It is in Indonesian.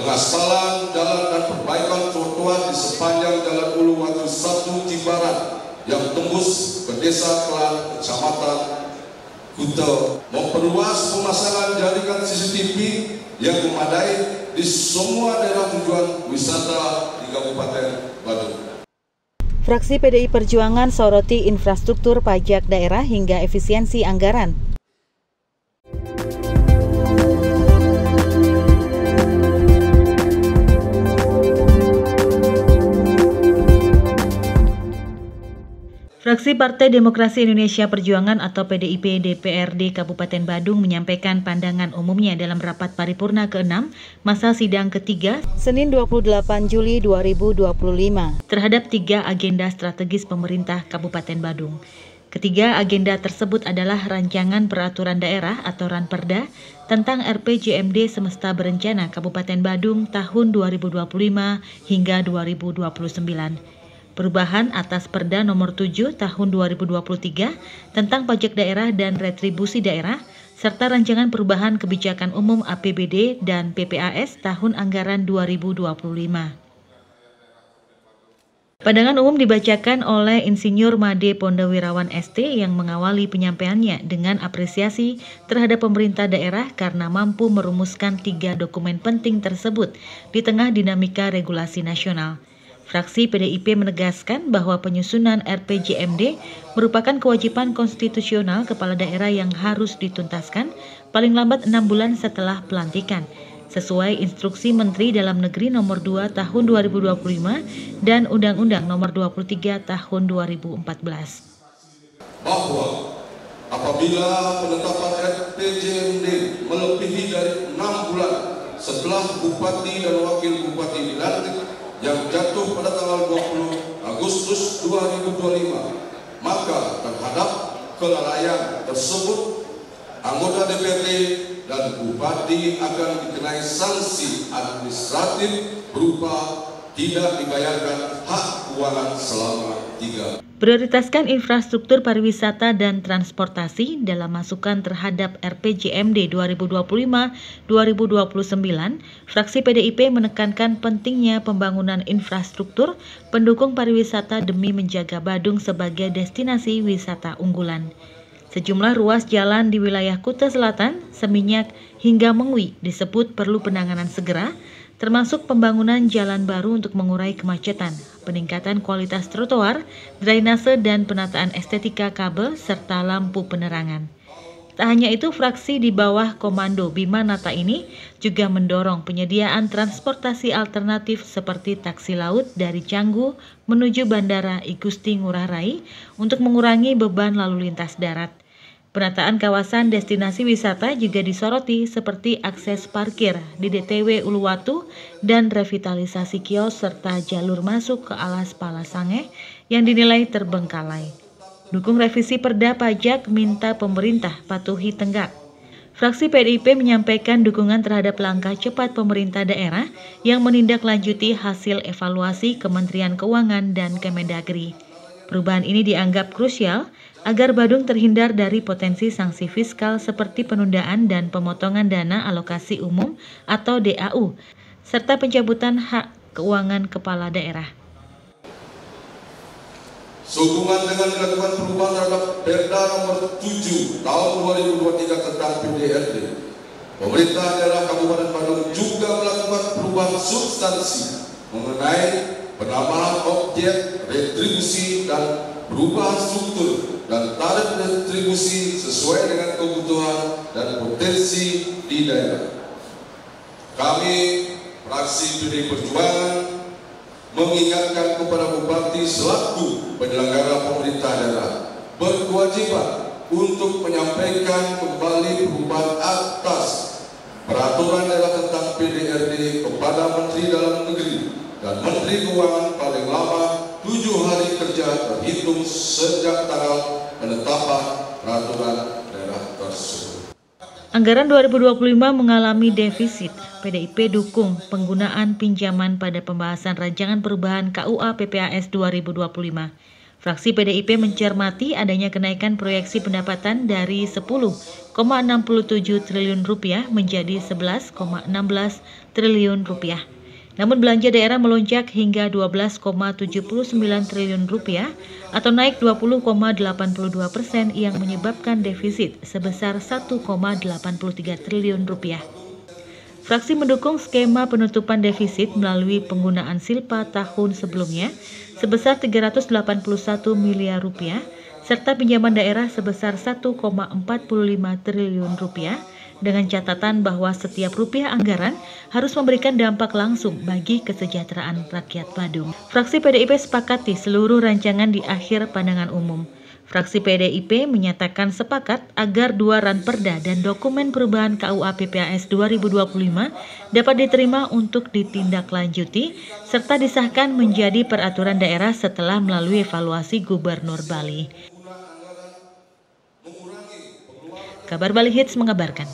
pengaspalan jalan dan perbaikan trotoar di sepanjang Jalan Uluwatu 1 Jimbaran yang tembus ke Desa Kelan, Kecamatan Kuta, memperluas pemasangan jaringan CCTV yang memadai di semua daerah tujuan wisata di Kabupaten Badung. Fraksi PDI Perjuangan soroti infrastruktur pajak daerah hingga efisiensi anggaran. Fraksi Partai Demokrasi Indonesia Perjuangan atau PDIP DPRD Kabupaten Badung menyampaikan pandangan umumnya dalam rapat paripurna ke-6 masa sidang ketiga Senin 28 Juli 2025 terhadap 3 agenda strategis pemerintah Kabupaten Badung. Ketiga agenda tersebut adalah rancangan peraturan daerah atau Ranperda tentang RPJMD Semesta Berencana Kabupaten Badung tahun 2025 hingga 2029. Perubahan atas Perda Nomor 7 Tahun 2023 tentang pajak daerah dan retribusi daerah, serta rancangan perubahan kebijakan umum APBD dan PPAS tahun anggaran 2025. Pandangan umum dibacakan oleh Insinyur Made Pondawirawan ST yang mengawali penyampaiannya dengan apresiasi terhadap pemerintah daerah karena mampu merumuskan 3 dokumen penting tersebut di tengah dinamika regulasi nasional. Fraksi PDIP menegaskan bahwa penyusunan RPJMD merupakan kewajiban konstitusional kepala daerah yang harus dituntaskan paling lambat 6 bulan setelah pelantikan, sesuai instruksi Menteri Dalam Negeri Nomor 2 Tahun 2025 dan Undang-Undang Nomor 23 Tahun 2014. Bahwa apabila penetapan RPJMD melebihi dari 6 bulan setelah Bupati dan Wakil Bupati dilantik yang jatuh pada tanggal 20 Agustus 2025, maka terhadap kelalaian tersebut anggota DPRD dan Bupati akan dikenai sanksi administratif berupa tidak dibayarkan hak keuangan selama 3 bulan. Prioritaskan infrastruktur pariwisata dan transportasi dalam masukan terhadap RPJMD 2025-2029, fraksi PDIP menekankan pentingnya pembangunan infrastruktur pendukung pariwisata demi menjaga Badung sebagai destinasi wisata unggulan. Sejumlah ruas jalan di wilayah Kuta Selatan, Seminyak, hingga Mengwi disebut perlu penanganan segera, termasuk pembangunan jalan baru untuk mengurai kemacetan, peningkatan kualitas trotoar, drainase dan penataan estetika kabel serta lampu penerangan. Tak hanya itu, fraksi di bawah Komando Bima Nata ini juga mendorong penyediaan transportasi alternatif seperti taksi laut dari Canggu menuju Bandara I Gusti Ngurah Rai untuk mengurangi beban lalu lintas darat. Penataan kawasan destinasi wisata juga disoroti seperti akses parkir di DTW Uluwatu dan revitalisasi kios serta jalur masuk ke Alas Palasange yang dinilai terbengkalai. Dukung revisi Perda Pajak, minta pemerintah patuhi tenggat. Fraksi PDIP menyampaikan dukungan terhadap langkah cepat pemerintah daerah yang menindaklanjuti hasil evaluasi Kementerian Keuangan dan Kemendagri. Perubahan ini dianggap krusial agar Badung terhindar dari potensi sanksi fiskal seperti penundaan dan pemotongan dana alokasi umum atau DAU, serta pencabutan hak keuangan kepala daerah. Sehubungan dengan dilakukan perubahan terhadap Perda Nomor 7 Tahun 2023 tentang PDRD, pemerintah daerah Kabupaten Badung juga melakukan perubahan substansi mengenai penambahan objek retribusi dan perubahan struktur dan tarif retribusi sesuai dengan kebutuhan dan potensi di daerah. Kami, fraksi PDI Perjuangan, mengingatkan kepada Bupati selaku penyelenggara pemerintah daerah berkewajiban untuk menyampaikan kembali perubahan atas peraturan daerah tentang PDRD kepada Menteri Dalam Negeri dan Menteri Keuangan paling lama 7 hari kerja terhitung sejak tanggal penetapan peraturan daerah tersebut. Anggaran 2025 mengalami defisit. PDIP dukung penggunaan pinjaman pada pembahasan rancangan perubahan KUA PPAS 2025. Fraksi PDIP mencermati adanya kenaikan proyeksi pendapatan dari 10,67 triliun rupiah menjadi 11,16 triliun rupiah. Namun belanja daerah melonjak hingga 12,79 triliun rupiah atau naik 20,82% yang menyebabkan defisit sebesar 1,83 triliun rupiah. Fraksi mendukung skema penutupan defisit melalui penggunaan silpa tahun sebelumnya sebesar 381 miliar rupiah serta pinjaman daerah sebesar 1,45 triliun rupiah dengan catatan bahwa setiap rupiah anggaran harus memberikan dampak langsung bagi kesejahteraan rakyat Badung. Fraksi PDIP sepakati seluruh rancangan di akhir pandangan umum. Fraksi PDIP menyatakan sepakat agar 2 ranperda dan dokumen perubahan KUA PPAS 2025 dapat diterima untuk ditindaklanjuti serta disahkan menjadi peraturan daerah setelah melalui evaluasi Gubernur Bali. Kabar Bali Hits mengabarkan.